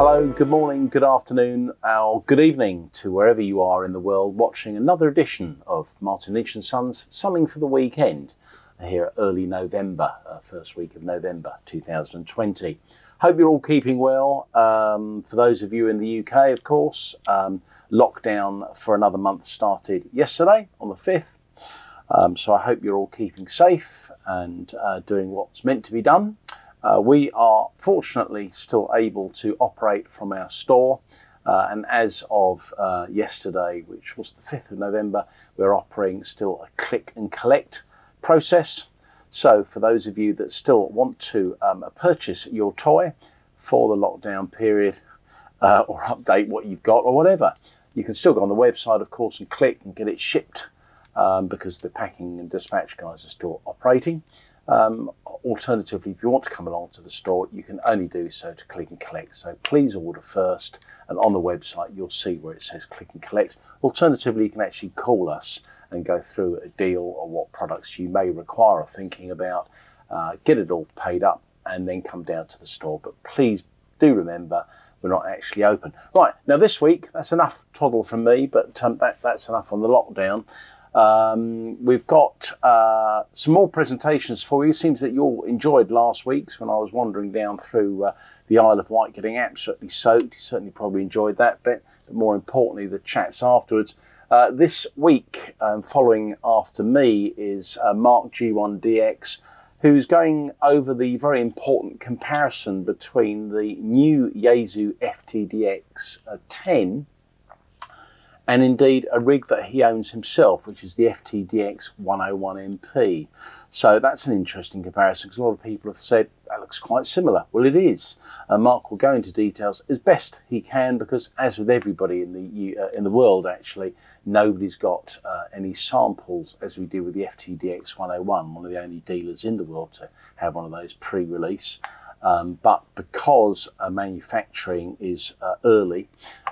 Hello, good morning, good afternoon, or good evening to wherever you are in the world watching another edition of Martin Lynch & Sons, Something for the Weekend, here early November, first week of November 2020. Hope you're all keeping well. For those of you in the UK, of course, lockdown for another month started yesterday on the 5th. So I hope you're all keeping safe and doing what's meant to be done. We are fortunately still able to operate from our store, and as of yesterday, which was the 5th of November, we're operating still a click and collect process. So for those of you that still want to purchase your toy for the lockdown period, or update what you've got or whatever, you can still go on the website, of course, and click and get it shipped, because the packing and dispatch guys are still operating. Alternatively, if you want to come along to the store, you can only do so to click and collect. So please order first, and on the website you'll see where it says click and collect. Alternatively, you can actually call us and go through a deal or what products you may require or thinking about, get it all paid up and then come down to the store. But please do remember, we're not actually open. Right, now this week, that's enough twaddle from me, but that's enough on the lockdown. We've got some more presentations for you. Seems that you all enjoyed last week's when I was wandering down through the Isle of Wight getting absolutely soaked. You certainly probably enjoyed that bit, but more importantly the chats afterwards. This week, following after me, is Mark G1DX, who's going over the very important comparison between the new Yaesu FTdx10 and indeed a rig that he owns himself, which is the FTDX101MP. So that's an interesting comparison, because a lot of people have said that looks quite similar. Well, it is. Mark will go into details as best he can, because as with everybody in the world, actually, nobody's got any samples as we do with the FTDX101, one of the only dealers in the world to have one of those pre-release. But because manufacturing is early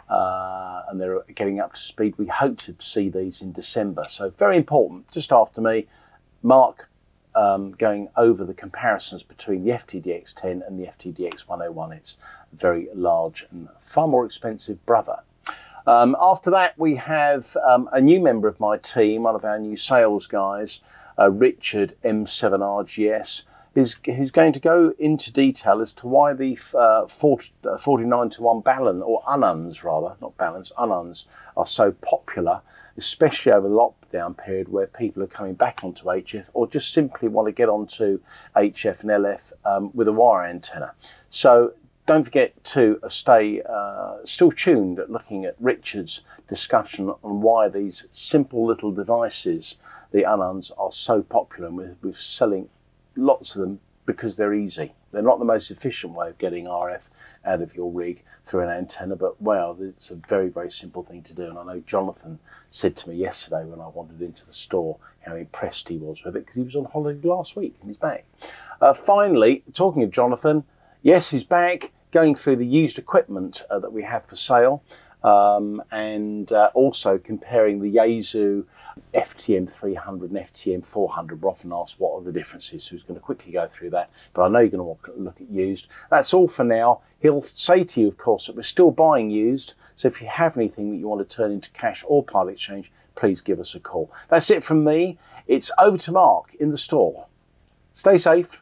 and they're getting up to speed, we hope to see these in December. So very important. Just after me, Mark going over the comparisons between the FTDX10 and the FTDX101. It's a very large and far more expensive brother. After that, we have a new member of my team, one of our new sales guys, Richard M7RGS, who's going to go into detail as to why the 49:1 balun, or ununs rather, not baluns, ununs, are so popular, especially over the lockdown period where people are coming back onto HF or just simply want to get onto HF and LF with a wire antenna. So don't forget to stay still tuned at looking at Richard's discussion on why these simple little devices, the ununs, are so popular, and we're selling lots of them because they're easy. They're not the most efficient way of getting RF out of your rig through an antenna, but wow, it's a very, very simple thing to do. And I know Jonathan said to me yesterday when I wandered into the store how impressed he was with it, because he was on holiday last week and he's back. Finally, talking of Jonathan, yes, he's back, going through the used equipment that we have for sale, and also comparing the Yaesu FTM-300 and FTM-400. We're often asked what are the differences, so he's going to quickly go through that, but I know you're going to want to look at used. That's all for now. He'll say to you, of course, that we're still buying used, so if you have anything that you want to turn into cash or part exchange, please give us a call. That's it from me. It's over to Mark in the store. Stay safe.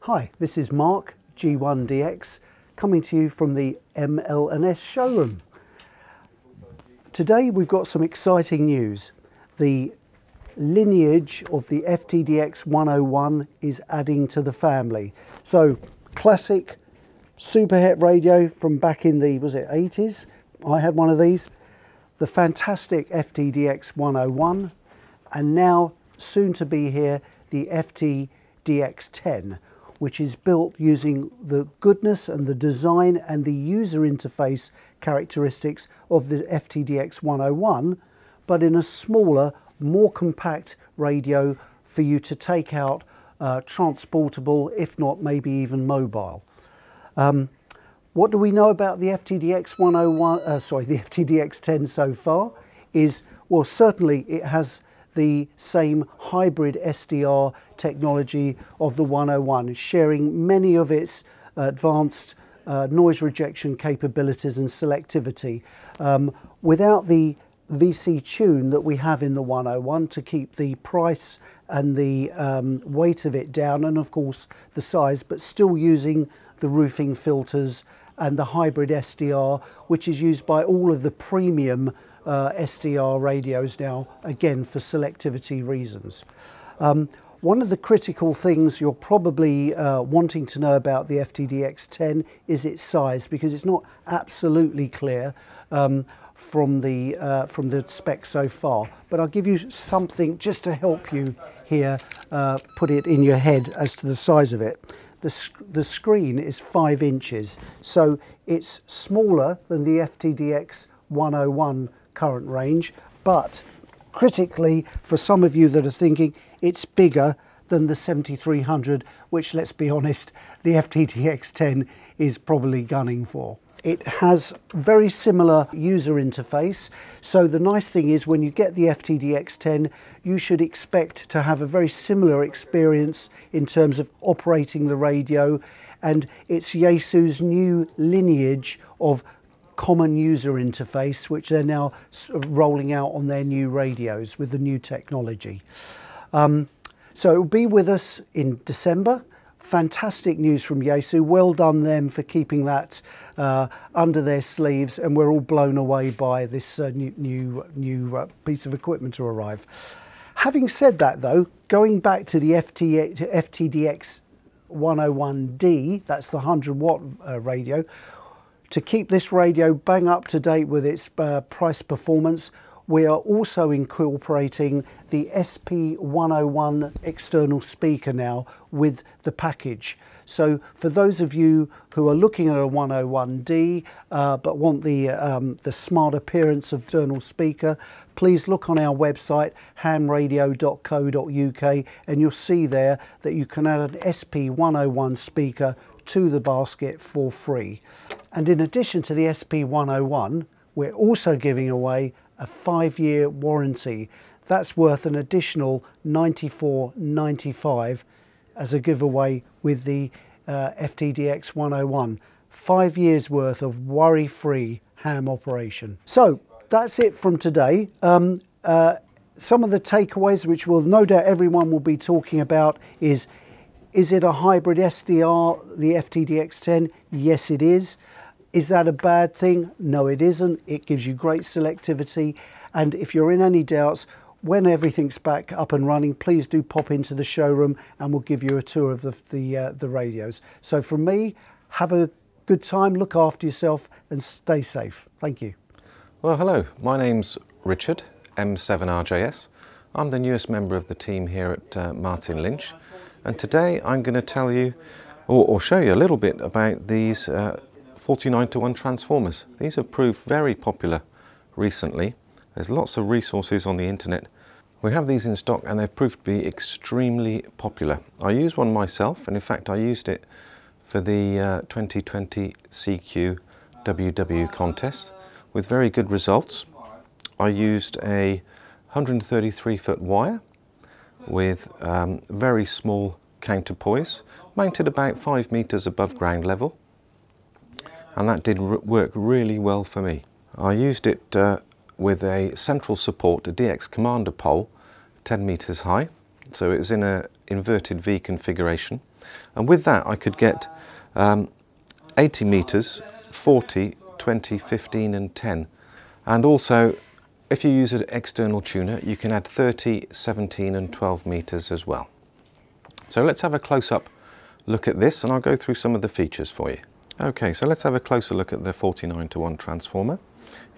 Hi, this is Mark G1DX, coming to you from the ML&S showroom. Today we've got some exciting news. The lineage of the FTDX101 is adding to the family. So, classic super het radio from back in the, was it 80s? I had one of these. The fantastic FTDX101, and now soon to be here, the FTDX10, which is built using the goodness and the design and the user interface characteristics of the FTDX101, but in a smaller, more compact radio for you to take out, transportable, if not maybe even mobile. What do we know about the FTDX101, the FTDX10 so far? Is, well, certainly it has the same hybrid SDR technology of the 101, sharing many of its advanced noise rejection capabilities and selectivity. Without the VC tune that we have in the 101 to keep the price and the weight of it down, and of course the size, but still using the roofing filters and the hybrid SDR, which is used by all of the premium SDR radios now, again for selectivity reasons. One of the critical things you're probably wanting to know about the FTdx10 is its size, because it's not absolutely clear from the spec so far. But I'll give you something just to help you here, put it in your head as to the size of it. The screen is 5 inches, so it's smaller than the FTDX101 current range, but critically, for some of you that are thinking, it's bigger than the 7300, which, let's be honest, the FTdx10 is probably gunning for. It has very similar user interface, so the nice thing is when you get the FTdx10, you should expect to have a very similar experience in terms of operating the radio, and it's Yaesu's new lineage of common user interface, which they're now rolling out on their new radios with the new technology. So it will be with us in December. Fantastic news from Yaesu. Well done them for keeping that under their sleeves, and we're all blown away by this new piece of equipment to arrive. Having said that though, going back to the FTDX101D, that's the 100-watt radio, to keep this radio bang up to date with its price performance, we are also incorporating the SP101 external speaker now with the package. So for those of you who are looking at a 101D but want the smart appearance of external speaker, please look on our website hamradio.co.uk, and you'll see there that you can add an SP101 speaker to the basket for free. And in addition to the SP101, we're also giving away a 5-year warranty. That's worth an additional $94.95 as a giveaway with the FTDX101. 5 years worth of worry-free ham operation. So that's it from today. Some of the takeaways, which will no doubt everyone will be talking about, is it a hybrid SDR, the FTDX10? Yes, it is. Is that a bad thing? No, it isn't. It gives you great selectivity. And if you're in any doubts, when everything's back up and running, please do pop into the showroom and we'll give you a tour of the radios. So from me, have a good time, look after yourself and stay safe. Thank you. Well, hello. My name's Richard, M7RJS. I'm the newest member of the team here at Martin Lynch. And today I'm going to tell you, or show you a little bit about these 49:1 transformers. These have proved very popular recently. There's lots of resources on the internet. We have these in stock and they've proved to be extremely popular. I use one myself, and in fact I used it for the 2020 CQ WW contest with very good results. I used a 133-foot wire with very small counterpoise, mounted about 5 meters above ground level. And that did work really well for me. I used it with a central support, a DX commander pole, 10 meters high. So it was in an inverted V configuration. And with that I could get 80 meters, 40, 20, 15 and 10. And also, if you use an external tuner, you can add 30, 17 and 12 meters as well. So let's have a close-up look at this and I'll go through some of the features for you. Okay, so let's have a closer look at the 49:1 transformer.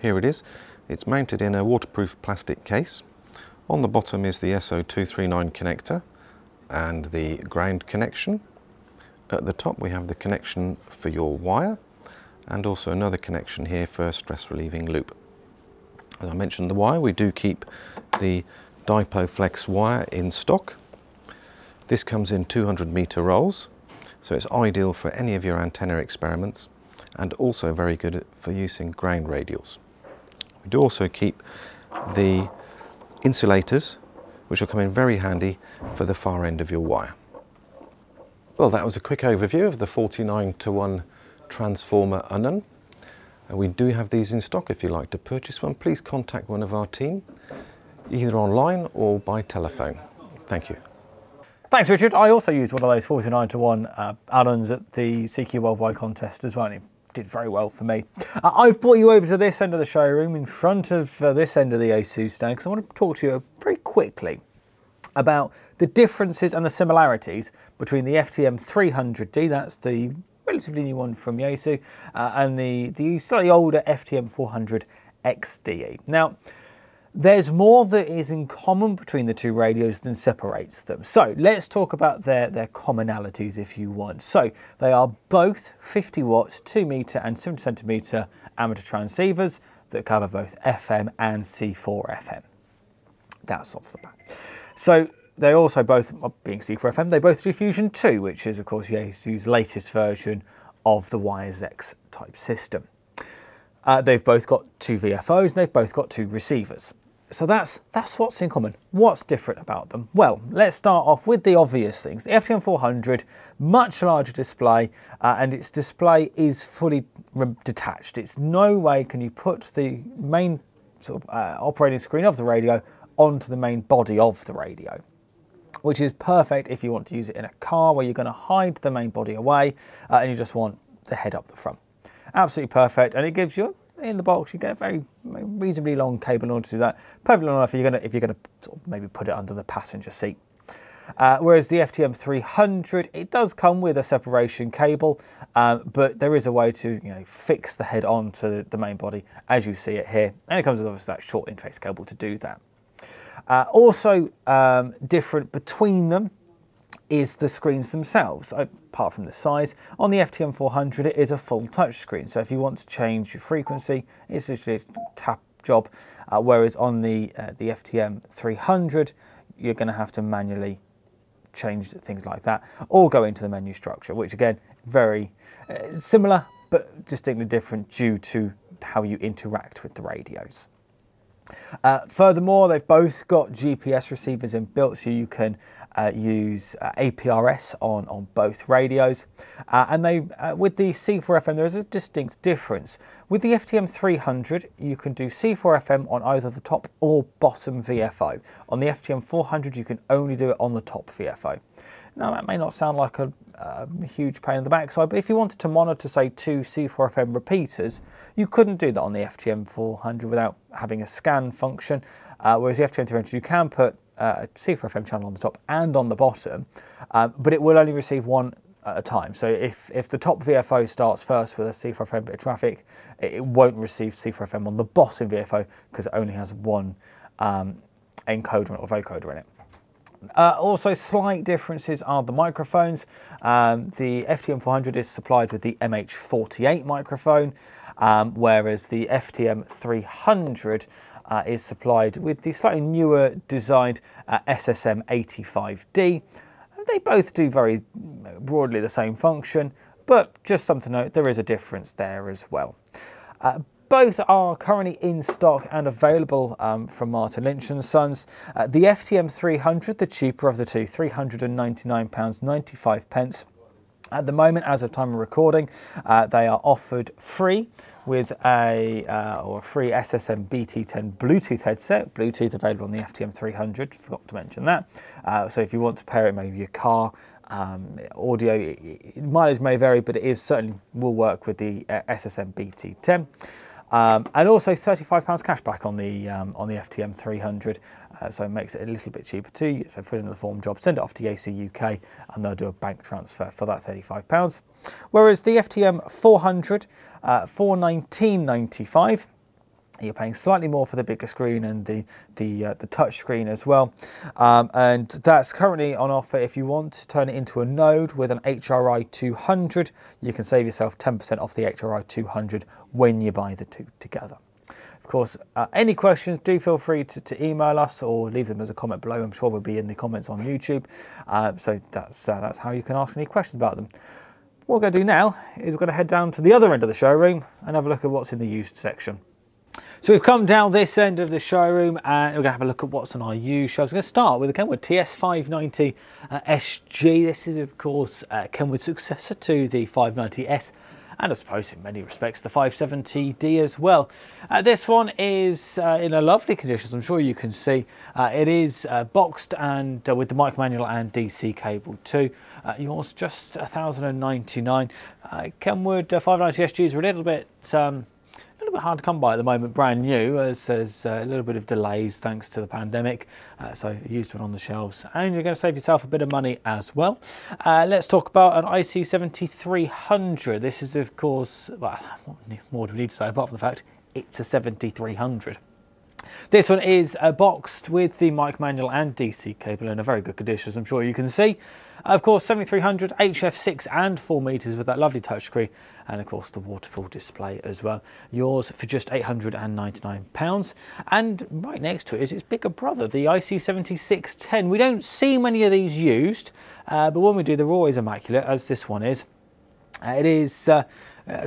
Here it is. It's mounted in a waterproof plastic case. On the bottom is the SO239 connector and the ground connection. At the top we have the connection for your wire and also another connection here for a stress relieving loop. As I mentioned the wire, we do keep the Dipoflex wire in stock. This comes in 200-meter rolls. So it's ideal for any of your antenna experiments and also very good for using ground radials. We do also keep the insulators, which will come in very handy for the far end of your wire. Well, that was a quick overview of the 49:1 transformer unknown. We do have these in stock. If you'd like to purchase one, please contact one of our team, either online or by telephone. Thank you. Thanks, Richard. I also used one of those 49-to-1 add-ons at the CQ Worldwide contest as well, and it did very well for me. I've brought you over to this end of the showroom in front of this end of the Yaesu stand because I want to talk to you very quickly about the differences and the similarities between the FTM-300D, that's the relatively new one from Yaesu, and the slightly older FTM-480SAT. Now, there's more that is in common between the two radios than separates them. So let's talk about their commonalities if you want. So they are both 50 watt, 2 meter and 70 centimeter amateur transceivers that cover both FM and C4 FM. That's off the bat. So they also both, being C4 FM, they both do Fusion 2, which is of course Yaesu's latest version of the Wires X type system. They've both got 2 VFOs and they've both got 2 receivers. So that's what's in common. What's different about them? Well, let's start off with the obvious things. The FTM-400, much larger display, and its display is fully detached. It's no way can you put the main sort of operating screen of the radio onto the main body of the radio, which is perfect if you want to use it in a car where you're going to hide the main body away and you just want the head up the front. Absolutely perfect, and it gives you, in the box, you get a very reasonably long cable in order to do that. Perfectly long enough if you're gonna sort of maybe put it under the passenger seat. Whereas the FTM-300, it does come with a separation cable, but there is a way to fix the head onto the main body as you see it here, and it comes with obviously that short interface cable to do that. Also different between them is the screens themselves, apart from the size. On the FTM-400 it is a full touch screen, so if you want to change your frequency, it's literally a tap job, whereas on the FTM-300 you're going to have to manually change things like that, or go into the menu structure, which again, very similar but distinctly different due to how you interact with the radios. Furthermore, they've both got GPS receivers inbuilt, so you can use APRS on both radios. And with the C4 FM, there is a distinct difference. With the FTM-300, you can do C4 FM on either the top or bottom VFO. On the FTM-400, you can only do it on the top VFO. Now, that may not sound like a huge pain in the backside, but if you wanted to monitor, say, 2 C4 FM repeaters, you couldn't do that on the FTM-400 without having a scan function, whereas the FTM-300, you can put a C4 FM channel on the top and on the bottom, but it will only receive one at a time. So if the top VFO starts first with a C4 FM bit of traffic, it won't receive C4 FM on the bottom VFO because it only has one encoder or vocoder in it. Also, slight differences are the microphones. The FTM-400 is supplied with the MH48 microphone, whereas the FTM-300 is supplied with the slightly newer designed SSM-85D. They both do very broadly the same function, but just something to note, there is a difference there as well. Both are currently in stock and available from Martin Lynch & Sons. The FTM-300, the cheaper of the two, £399.95. At the moment, as of time of recording, they are offered free with a free SSM BT10 Bluetooth headset. Bluetooth available on the FTM-300, forgot to mention that. So if you want to pair it maybe your car, audio, mileage may vary, but it is certainly will work with the SSM BT10. And also £35 cash back on the FTM-300, so it makes it a little bit cheaper too. So fill in the form job, send it off to Yaesu UK, and they'll do a bank transfer for that £35. Whereas the FTM-400, £419.95. You're paying slightly more for the bigger screen and the touch screen as well, and that's currently on offer. If you want to turn it into a node with an HRI 200, you can save yourself 10% off the HRI 200 when you buy the two together. Of course, any questions, do feel free to email us or leave them as a comment below. I'm sure we'll be in the comments on YouTube, so that's how you can ask any questions about them. What we're going to do now is we're going to head down to the other end of the showroom and have a look at what's in the used section. So we've come down this end of the showroom and we're going to have a look at what's on our used shelves. We're going to start with the Kenwood TS-590SG. This is, of course, Kenwood's successor to the 590S and I suppose in many respects the 570D as well. This one is in a lovely condition, as I'm sure you can see. It is boxed and with the mic manual and DC cable too. Yours just 1,099. Kenwood 590SGs are a little bit hard to come by at the moment, brand new, as there's a little bit of delays thanks to the pandemic, so a used one on the shelves, and you're going to save yourself a bit of money as well. Let's talk about an Yaesu FTM-300. This is, of course, well, what more do we need to say apart from the fact it's a 7300. This one is boxed with the mic manual and DC cable in a very good condition, as I'm sure you can see. Of course, 7300 HF 6 and 4 meters with that lovely touchscreen, and of course the waterfall display as well. Yours for just £899. And right next to it is its bigger brother, the Yaesu FTdx10. We don't see many of these used, but when we do, they're always immaculate, as this one is. It is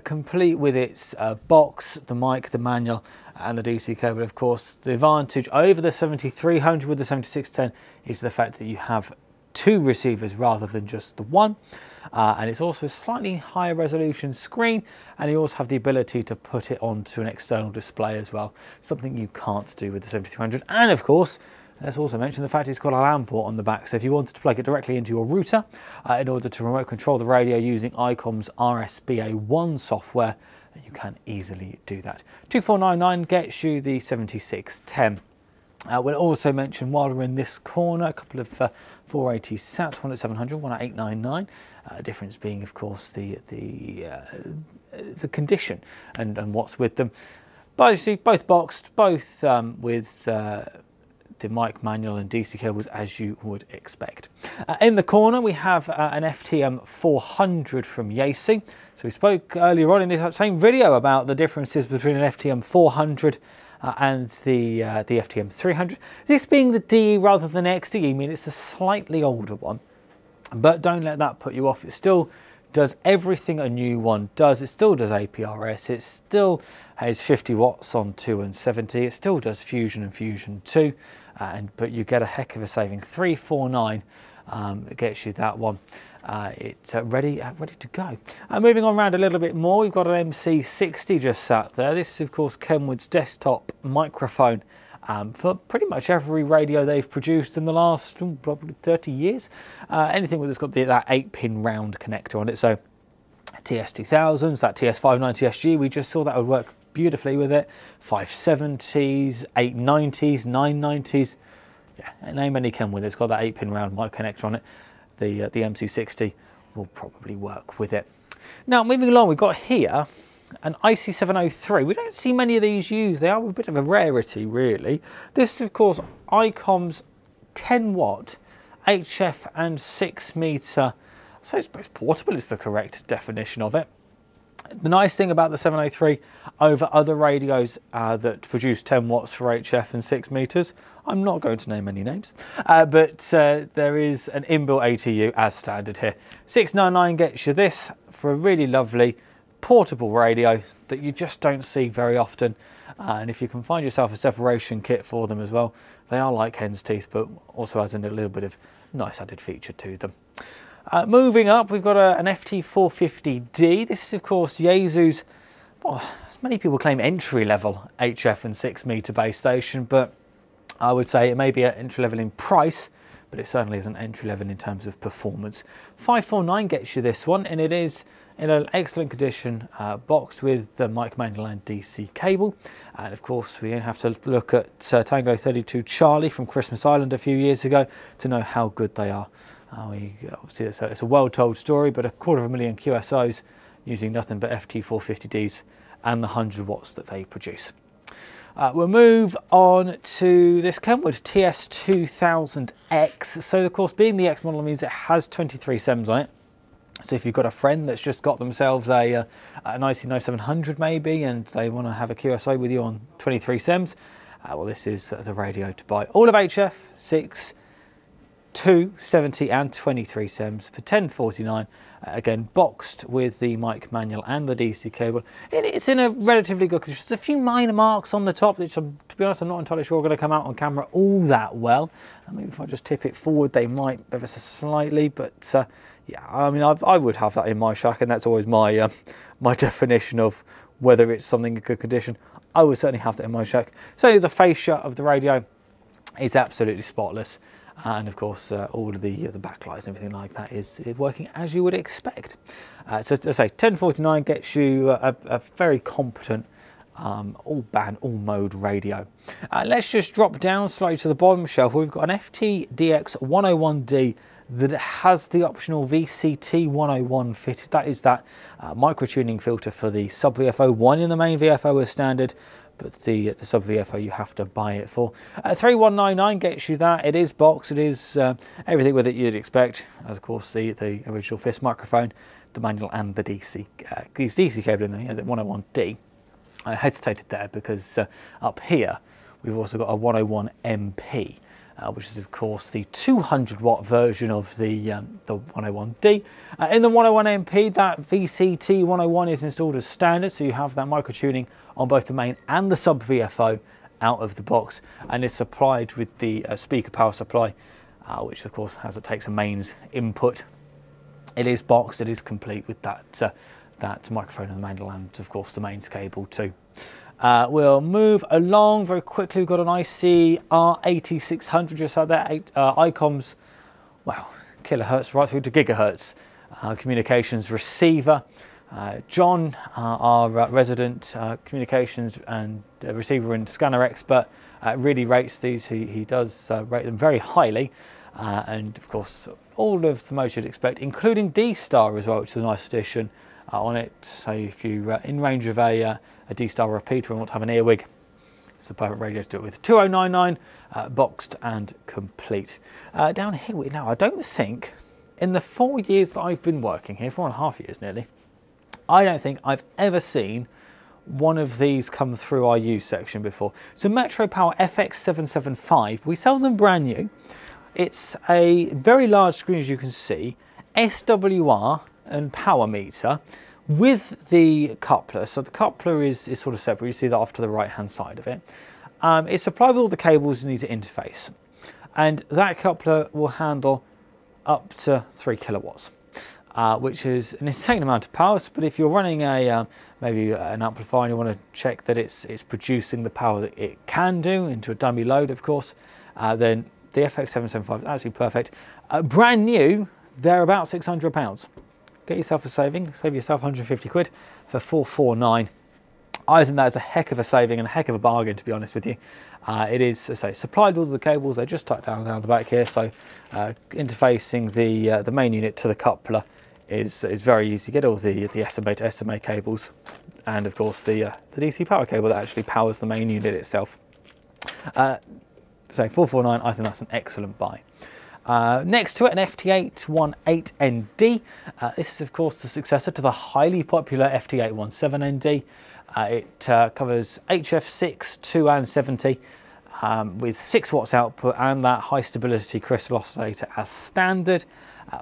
complete with its box, the mic, the manual, and the DC cable. Of course, the advantage over the 7300 with the 7610 is the fact that you have 2 receivers rather than just the one, and it's also a slightly higher resolution screen, and you also have the ability to put it onto an external display as well, something you can't do with the 7300. And of course, let's also mention the fact it's got a LAN port on the back, so if you wanted to plug it directly into your router in order to remote control the radio using Icom's RSBA1 software, you can easily do that. 2499 gets you the 7610. We'll also mention, while we're in this corner, a couple of 480 SATs, one at 700, one at 899. Difference being, of course, the condition and what's with them. But you see, both boxed, both with the mic manual and DC cables, as you would expect. In the corner, we have an FTM-400 from Yaesu. So we spoke earlier on in this same video about the differences between an FTM-400 and the FTM-300. This being the DE rather than XDE, I mean, it's a slightly older one, but don't let that put you off. It still does everything a new one does. It still does APRS. It still has 50 watts on 2 and 70. It still does Fusion and Fusion 2, but you get a heck of a saving. 349 it gets you that one. It's ready to go. Moving on around a little bit more, we've got an MC-60 just sat there. This is, of course, Kenwood's desktop microphone for pretty much every radio they've produced in the last probably 30 years. Anything that's got that 8-pin round connector on it. So TS-2000s, that TS-590SG, we just saw that would work beautifully with it. 570s, 890s, 990s. Yeah, name any Kenwood that's got that 8-pin round mic connector on it. The MC-60 will probably work with it. Now, moving along, we've got here an IC703. We don't see many of these used. They are a bit of a rarity, really. This is, of course, Icom's 10-watt HF and 6 meter. So I suppose portable is the correct definition of it. The nice thing about the 703 over other radios that produce 10 watts for HF and 6 meters, I'm not going to name any names, but there is an inbuilt ATU as standard here. 699 gets you this for a really lovely portable radio that you just don't see very often. And if you can find yourself a separation kit for them as well, they are like hen's teeth, but also has a little bit of nice added feature to them. Moving up, we've got an FT450D. This is, of course, Yaesu's, well, as many people claim, entry-level HF and 6 meter base station, but I would say it may be an entry-level in price, but it certainly isn't entry-level in terms of performance. 549 gets you this one, and it is in an excellent condition, boxed with the mic manual and DC cable. And of course, we don't have to look at Tango 32 Charlie from Christmas Island a few years ago to know how good they are. Obviously, it's a well-told story, but 250,000 QSOs using nothing but FT450Ds and the 100 watts that they produce. We'll move on to this Kenwood TS-2000X. So, of course, being the X model means it has 23 SEMs on it. So if you've got a friend that's just got themselves an IC9700 maybe, and they want to have a QSO with you on 23 SEMs, well, this is the radio to buy. All of HF, 6, 2, 70 and 23 SEMs for $10.49. Again, boxed with the mic manual and the DC cable. It's in a relatively good condition. There's a few minor marks on the top, which, to be honest, I'm not entirely sure are going to come out on camera all that well. Maybe if I just tip it forward, they might ever so slightly, but yeah, I mean, I would have that in my shack, and that's always my my definition of whether it's something in good condition. I would certainly have that in my shack. Certainly the fascia of the radio is absolutely spotless, and of course all of the backlights and everything like that is working as you would expect. So as I say, 1049 gets you a very competent all band, all mode radio. Let's just drop down slightly to the bottom shelf. We've got an FTDX101D that has the optional VCT-101 fitted. That is that micro tuning filter for the sub VFO. One in the main VFO is standard, but the sub VFO you have to buy it for. 3199 gets you that. It is boxed. It is everything with it you'd expect. As of course the original FIS microphone, the manual, and the DC cable in the 101D. I hesitated there because up here we've also got a 101 MP, which is of course the 200 watt version of the 101D. In the 101 MP, that VCT 101 is installed as standard, so you have that micro tuning on both the main and the sub VFO out of the box, and is supplied with the speaker power supply, which of course takes a mains input. It is boxed. It is complete with that microphone and the manual, and of course the mains cable too. We'll move along very quickly. We've got an ICR8600 just like that, Icom's, well, kilohertz right through to gigahertz communications receiver. John, our resident communications and receiver and scanner expert, really rates these. He does rate them very highly, and of course all of the modes you'd expect, including D-Star as well, which is a nice addition on it. So if you're in range of a D-Star repeater and want to have an earwig, it's the perfect radio to do it with. 2099, boxed and complete. Down here now, I don't think, in the 4 years that I've been working here, 4.5 years nearly, I don't think I've ever seen one of these come through our use section before. So Metropwr FX775, we sell them brand new. It's a very large screen, as you can see, SWR and power meter with the coupler. So the coupler is sort of separate. You see that off to the right hand side of it. It's supplied with all the cables you need to interface, and that coupler will handle up to 3 kilowatts, which is an insane amount of power. But if you're running a maybe an amplifier and you want to check that it's producing the power that it can do into a dummy load, of course, then the FX775 is absolutely perfect. Brand new, they're about £600. Get yourself a saving, save yourself 150 quid for 449. I think that is a heck of a saving and a heck of a bargain, to be honest with you. It is, as I say, supplied with all the cables. They're just tucked down the back here, so interfacing the main unit to the coupler is very easy. Get all the SMA to SMA cables, and of course the DC power cable that actually powers the main unit itself. So 449, I think that's an excellent buy. Next to it, an FT818ND. This is of course the successor to the highly popular FT817ND. It covers HF6, 2 and 70 with 6 watts output and that high stability crystal oscillator as standard.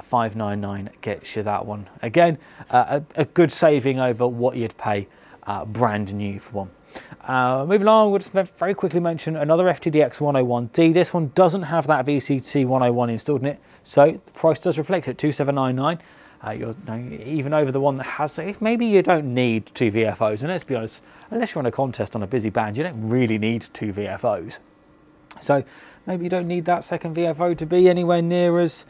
599 gets you that one. Again, a good saving over what you'd pay brand new for one. Moving along, we'll just very quickly mention another FTDX101D. This one doesn't have that VCT101 installed in it, so the price does reflect it, 2799. You're even over the one that has it. Maybe you don't need 2 VFOs, and let's be honest, unless you're on a contest on a busy band, you don't really need 2 VFOs. So maybe you don't need that second VFO to be anywhere near as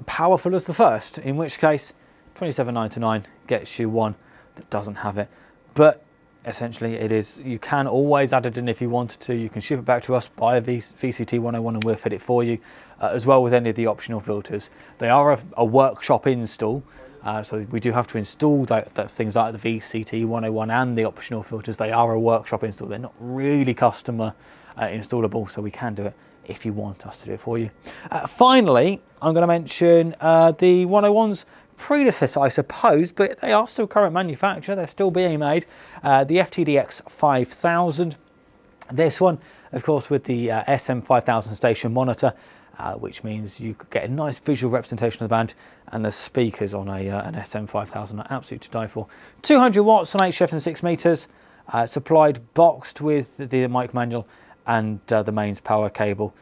powerful as the first, in which case 2799 gets you one that doesn't have it. But essentially it is, you can always add it in if you wanted to. You can ship it back to us, buy a VCT101 and we'll fit it for you, as well with any of the optional filters. They are a workshop install, so we do have to install things like the VCT101 and the optional filters. They are a workshop install. They're not really customer installable, so we can do it if you want us to do it for you. Finally, I'm going to mention the 101's predecessor, I suppose, but they are still current manufacturer. They're still being made. The FTdx1000. This one, of course, with the SM5000 station monitor, which means you could get a nice visual representation of the band, and the speakers on an SM5000 are absolutely to die for. 200 watts on HF and 6 meters, supplied boxed with the mic manual and the mains power cable.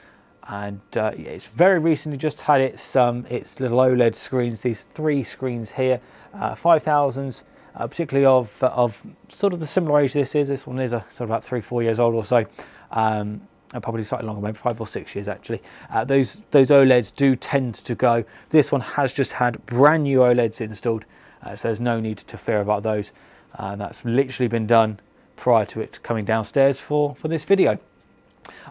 and it's very recently just had its little OLED screens, these 3 screens here, 5000s, particularly of sort of the similar age this is. This one is sort of about 3-4 years old or so, probably slightly longer, maybe 5 or 6 years actually. Those OLEDs do tend to go. This one has just had brand new OLEDs installed, so there's no need to fear about those. That's literally been done prior to it coming downstairs for this video.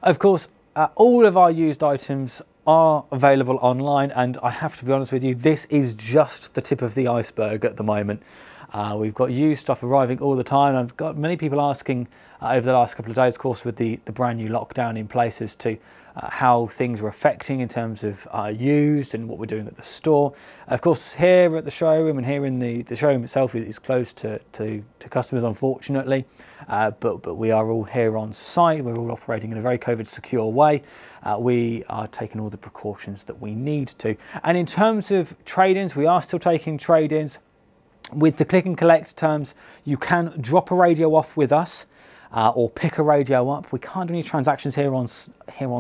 Of course, all of our used items are available online, and I have to be honest with you, this is just the tip of the iceberg at the moment. We've got used stuff arriving all the time. I've got many people asking over the last couple of days, of course, with the brand new lockdown in place, as to how things are affecting in terms of used and what we're doing at the store. Of course, here at the showroom and here in the showroom itself is closed to customers, unfortunately, but we are all here on site. We're all operating in a very COVID secure way. We are taking all the precautions that we need to. And in terms of trade-ins, we are still taking trade-ins. With the click and collect terms, you can drop a radio off with us or pick a radio up. We can't do any transactions here on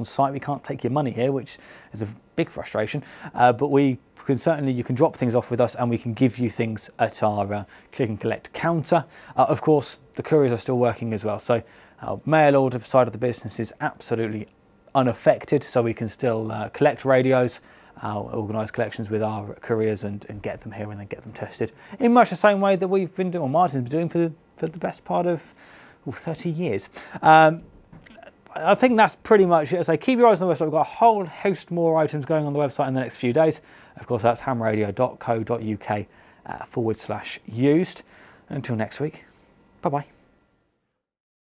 site. We can't take your money here, which is a big frustration. But we can certainly, you can drop things off with us, and we can give you things at our click and collect counter. Of course, the couriers are still working as well, so our mail order side of the business is absolutely unaffected. So we can still collect radios, organise collections with our couriers and get them here and then get them tested in much the same way that we've been doing, or Martin's been doing for the best part of 30 years. I think that's pretty much it. So keep your eyes on the website. We've got a whole host more items going on the website in the next few days. Of course, that's hamradio.co.uk /used. Until next week, bye-bye.